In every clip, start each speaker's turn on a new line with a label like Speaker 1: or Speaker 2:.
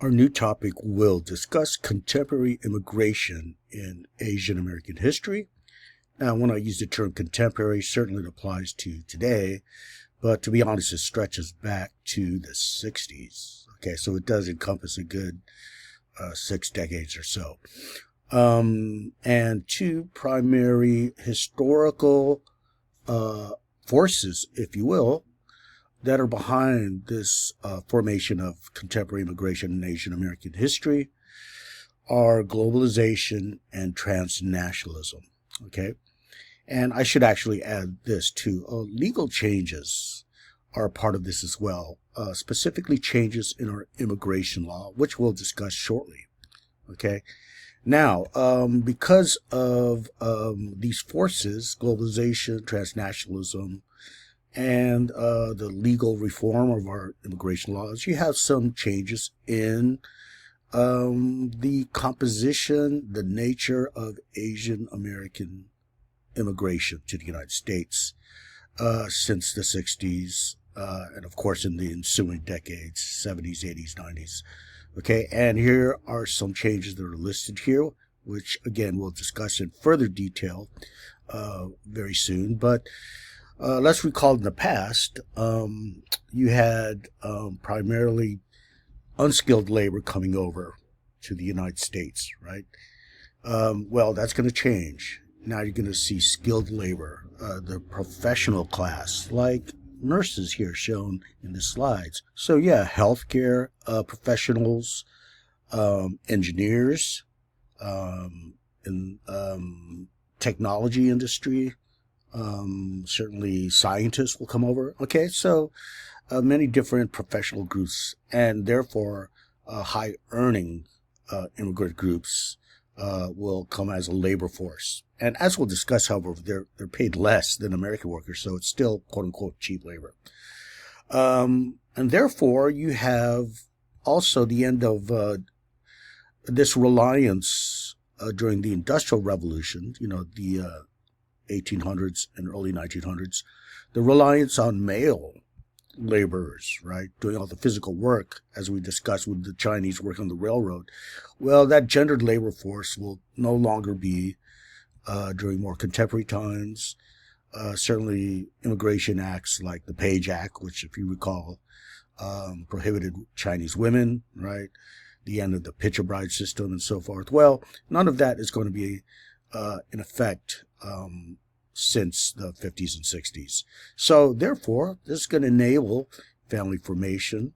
Speaker 1: Our new topic will discuss contemporary immigration in Asian American history. Now, when I use the term contemporary, certainly it applies to today, but to be honest, it stretches back to the 60s. Okay, so it does encompass a good 6 decades or so. And two primary historical forces, if you will, that are behind this formation of contemporary immigration in Asian American history are globalization and transnationalism. Okay, and I should actually add this too. Legal changes are a part of this as well, specifically changes in our immigration law, which we'll discuss shortly. Okay, now, because of these forces, globalization, transnationalism, and the legal reform of our immigration laws, you have some changes in the composition, the nature of Asian American immigration to the United States since the 60s, and of course in the ensuing decades, 70s, 80s, 90s. Okay, and here are some changes that are listed here, which again we'll discuss in further detail very soon. But let's recall in the past, you had primarily unskilled labor coming over to the United States, right? Well, that's going to change. Now you're going to see skilled labor, the professional class, like nurses here shown in the slides. So yeah, healthcare professionals, engineers, in technology industry, certainly scientists will come over. Okay, so many different professional groups, and therefore high earning immigrant groups will come as a labor force. And as we'll discuss, however, they're paid less than American workers, so it's still quote unquote cheap labor. And therefore you have also the end of this reliance during the Industrial Revolution, the 1800s and early 1900s, the reliance on male laborers, right, doing all the physical work, as we discussed with the Chinese working on the railroad. Well, that gendered labor force will no longer be during more contemporary times. Certainly immigration acts like the Page Act, which, if you recall, prohibited Chinese women, right, the end of the picture bride system and so forth. Well, none of that is going to be in effect since the 50s and 60s. So therefore, this is going to enable family formation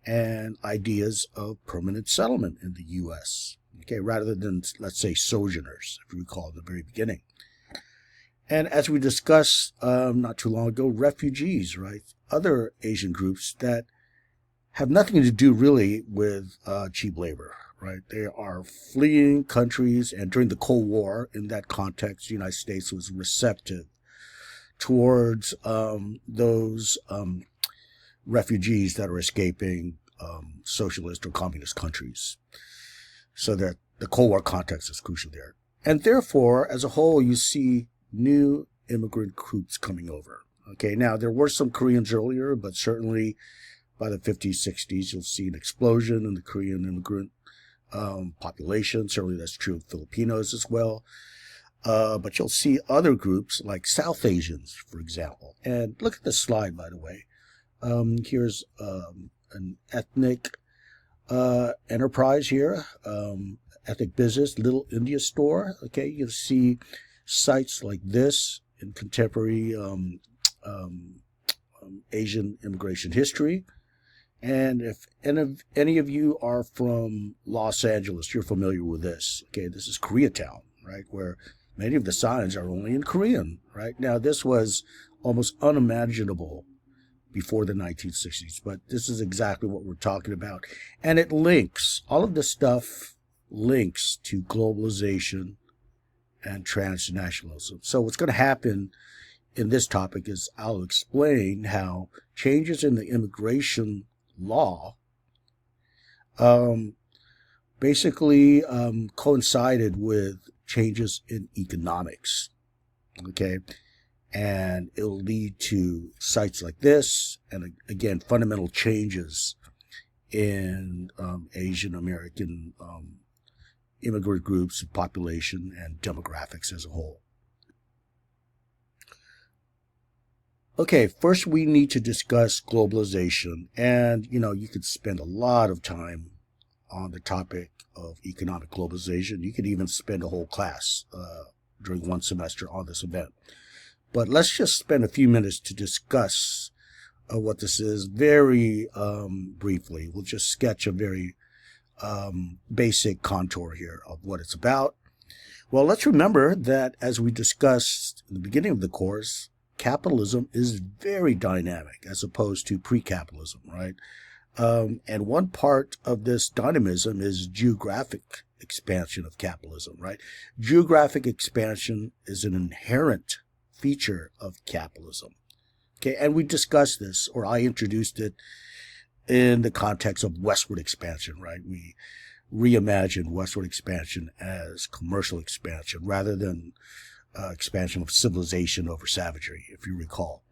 Speaker 1: and ideas of permanent settlement in the U.S., okay, rather than, let's say, sojourners, if you recall in the very beginning. And as we discussed not too long ago, refugees, right, other Asian groups that have nothing to do really with cheap labor, right? They are fleeing countries, and during the Cold War, in that context, the United States was receptive towards those refugees that are escaping socialist or communist countries. So that the Cold War context is crucial there. And therefore, as a whole, you see new immigrant groups coming over. Okay, now there were some Koreans earlier, but certainly by the 50s, 60s, you'll see an explosion in the Korean immigrant population. Certainly that's true of Filipinos as well. But you'll see other groups like South Asians, for example. And look at the slide, by the way. Here's an ethnic enterprise here, ethnic business, Little India Store. Okay, you'll see sites like this in contemporary Asian immigration history. And if any of you are from Los Angeles, you're familiar with this. Okay, this is Koreatown, right, where many of the signs are only in Korean, right? Now, this was almost unimaginable before the 1960s, but this is exactly what we're talking about. And it links, all of this stuff links to globalization and transnationalism. So what's going to happen in this topic is I'll explain how changes in the immigration law basically coincided with changes in economics. Okay, and it'll lead to sites like this, and again, fundamental changes in Asian American immigrant groups, population, and demographics as a whole. Okay, first we need to discuss globalization. And, you could spend a lot of time on the topic of economic globalization. You could even spend a whole class during one semester on this event. But let's just spend a few minutes to discuss what this is very briefly. We'll just sketch a very basic contour here of what it's about. Well, let's remember that as we discussed in the beginning of the course, capitalism is very dynamic as opposed to pre-capitalism, right? And one part of this dynamism is geographic expansion of capitalism, right? Geographic expansion is an inherent feature of capitalism. Okay, and we discussed this, or I introduced it in the context of westward expansion, right? We reimagined westward expansion as commercial expansion rather than expansion of civilization over savagery, if you recall.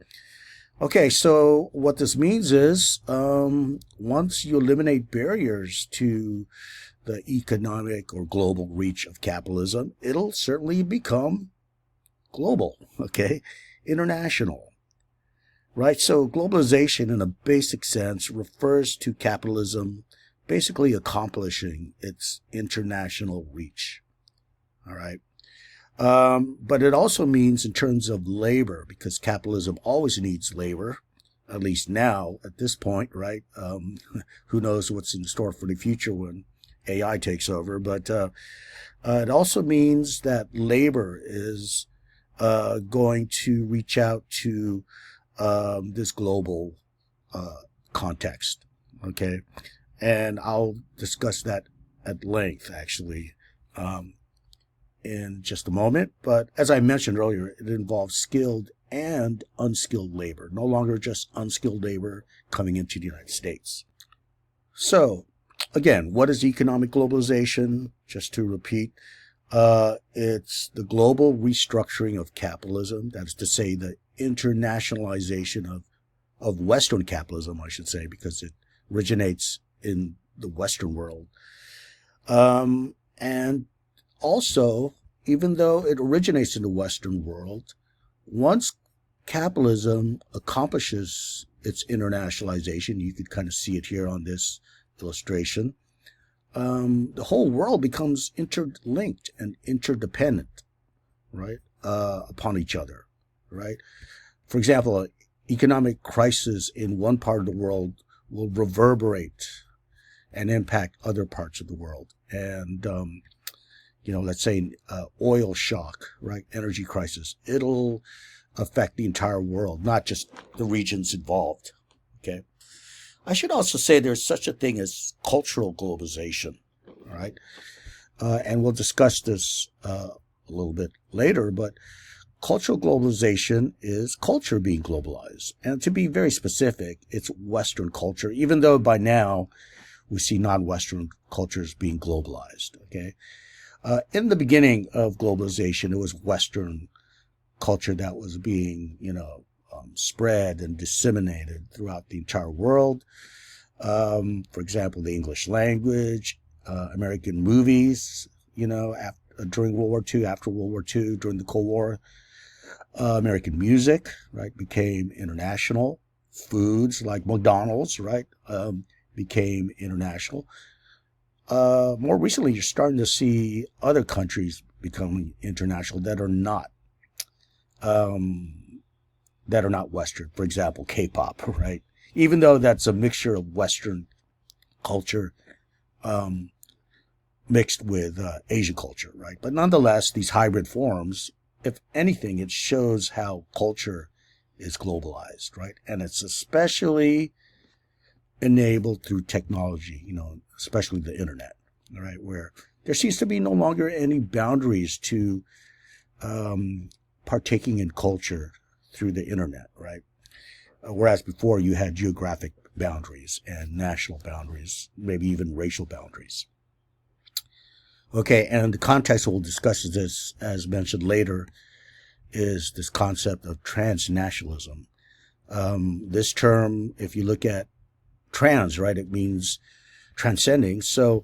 Speaker 1: Okay, so what this means is once you eliminate barriers to the economic or global reach of capitalism, it'll certainly become global, okay, international. Right, so globalization in a basic sense refers to capitalism basically accomplishing its international reach. All right. But it also means in terms of labor, because capitalism always needs labor, at least now at this point, right? Who knows what's in store for the future when AI takes over. But it also means that labor is going to reach out to this global context, okay? And I'll discuss that at length, actually, in just a moment. But as I mentioned earlier, it involves skilled and unskilled labor, no longer just unskilled labor coming into the United States. So, again, what is economic globalization? Just to repeat, it's the global restructuring of capitalism. That is to say, the internationalization of Western capitalism, I should say, because it originates in the Western world. And also, even though it originates in the Western world, once capitalism accomplishes its internationalization, you could kind of see it here on this illustration, the whole world becomes interlinked and interdependent, right, upon each other, right? For example, an economic crisis in one part of the world will reverberate and impact other parts of the world. And, let's say oil shock, right, energy crisis, it'll affect the entire world, not just the regions involved, okay? I should also say there's such a thing as cultural globalization, all right? And we'll discuss this a little bit later, but cultural globalization is culture being globalized. And to be very specific, it's Western culture, even though by now we see non-Western cultures being globalized, okay? In the beginning of globalization, it was Western culture that was being, spread and disseminated throughout the entire world. For example, the English language, American movies, during World War II, after World War II, during the Cold War. American music, right, became international. Foods like McDonald's, right, became international. More recently, you're starting to see other countries becoming international that are not Western. For example, K-pop, right? Even though that's a mixture of Western culture mixed with Asian culture, right? But nonetheless, these hybrid forms, if anything, it shows how culture is globalized, right? And it's especially enabled through technology, especially the internet, all right, where there seems to be no longer any boundaries to partaking in culture through the internet, right? Whereas before you had geographic boundaries and national boundaries, maybe even racial boundaries. Okay, and the context we'll discuss this, as mentioned later, is this concept of transnationalism. This term, if you look at trans, right? It means transcending. So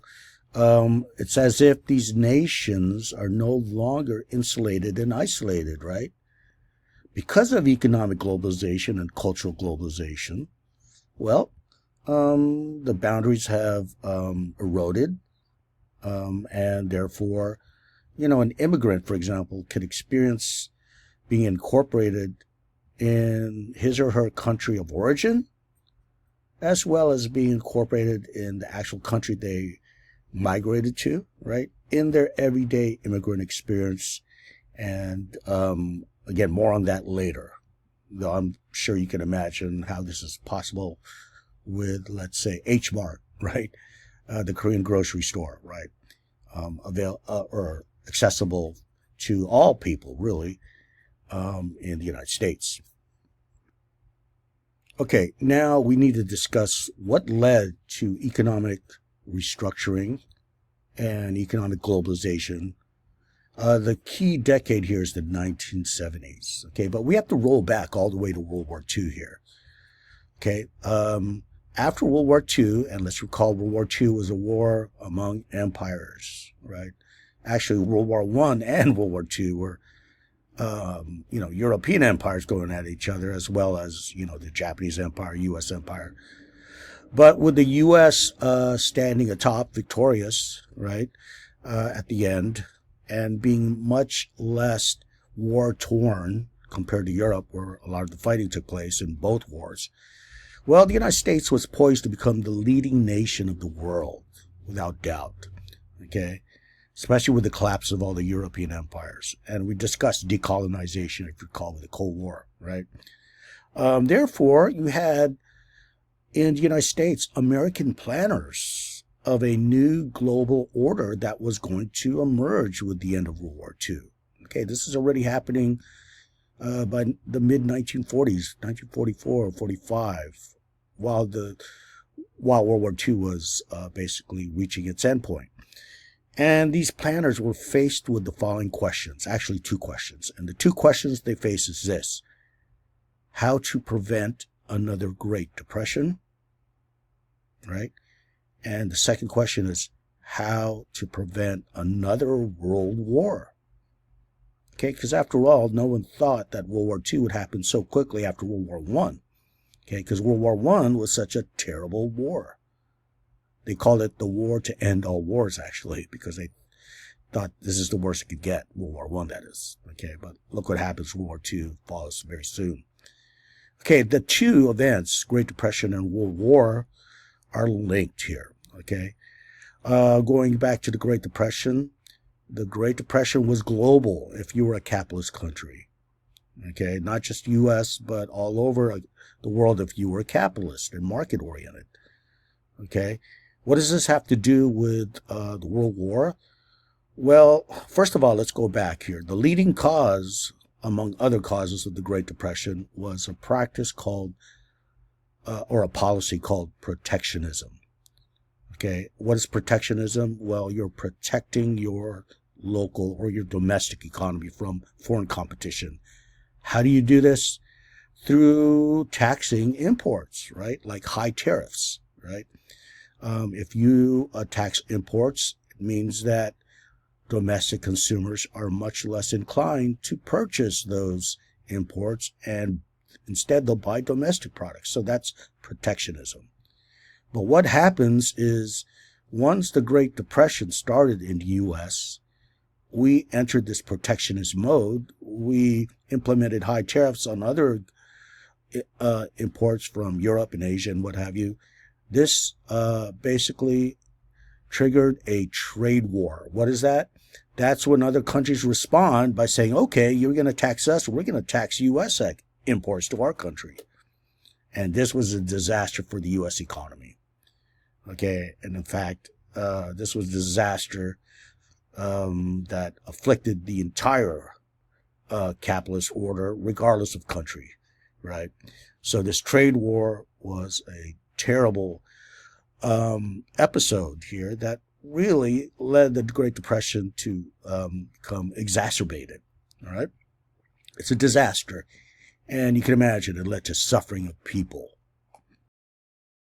Speaker 1: it's as if these nations are no longer insulated and isolated, right? Because of economic globalization and cultural globalization, well, the boundaries have eroded, and therefore, an immigrant, for example, could experience being incorporated in his or her country of origin, as well as being incorporated in the actual country they migrated to, right, in their everyday immigrant experience. And again, more on that later. Though I'm sure you can imagine how this is possible with, let's say, H Mart, right, the Korean grocery store, right, or accessible to all people, really, in the United States. Okay, now we need to discuss what led to economic restructuring and economic globalization. The key decade here is the 1970s. Okay, but we have to roll back all the way to World War II here. Okay, after World War II, and let's recall World War II was a war among empires, right? Actually, World War I and World War II were, European empires going at each other, as well as, the Japanese Empire, U.S. Empire. But with the U.S. Standing atop, victorious, right, at the end, and being much less war-torn compared to Europe, where a lot of the fighting took place in both wars, well, the United States was poised to become the leading nation of the world, without doubt, okay? Especially with the collapse of all the European empires. And we discussed decolonization, if you recall, with the Cold War, right? Therefore, you had, in the United States, American planners of a new global order that was going to emerge with the end of World War II. Okay, this is already happening by the mid-1940s, 1944 or 45, while World War II was basically reaching its endpoint. And these planners were faced with the following questions, actually two questions. And the two questions they face is this: how to prevent another Great Depression, right? And the second question is how to prevent another world war. Okay, because after all, no one thought that World War II would happen so quickly after World War I. Okay, because World War I was such a terrible war. They called it the war to end all wars, actually, because they thought this is the worst it could get. World War I, that is. Okay, but look what happens. World War II follows very soon. Okay, the two events, Great Depression and World War, are linked here. Okay, going back to the Great Depression was global if you were a capitalist country. Okay, not just U.S., but all over the world if you were a capitalist and market-oriented. Okay, what does this have to do with the World War? Well, first of all, let's go back here. The leading cause, among other causes of the Great Depression, was a practice called, or a policy called protectionism. Okay, what is protectionism? Well, you're protecting your local or your domestic economy from foreign competition. How do you do this? Through taxing imports, right? Like high tariffs, right? If you tax imports, it means that domestic consumers are much less inclined to purchase those imports, and instead they'll buy domestic products. So that's protectionism. But what happens is, once the Great Depression started in the U.S., we entered this protectionist mode. We implemented high tariffs on other imports from Europe and Asia and what have you. This basically triggered a trade war. What is that? That's when other countries respond by saying, okay, you're going to tax us, we're going to tax U.S. imports to our country. And this was a disaster for the U.S. economy. Okay, and in fact, this was a disaster that afflicted the entire capitalist order, regardless of country, right? So this trade war was a terrible episode here that really led the Great Depression to become exacerbated, all right? It's a disaster, and you can imagine it led to suffering of people,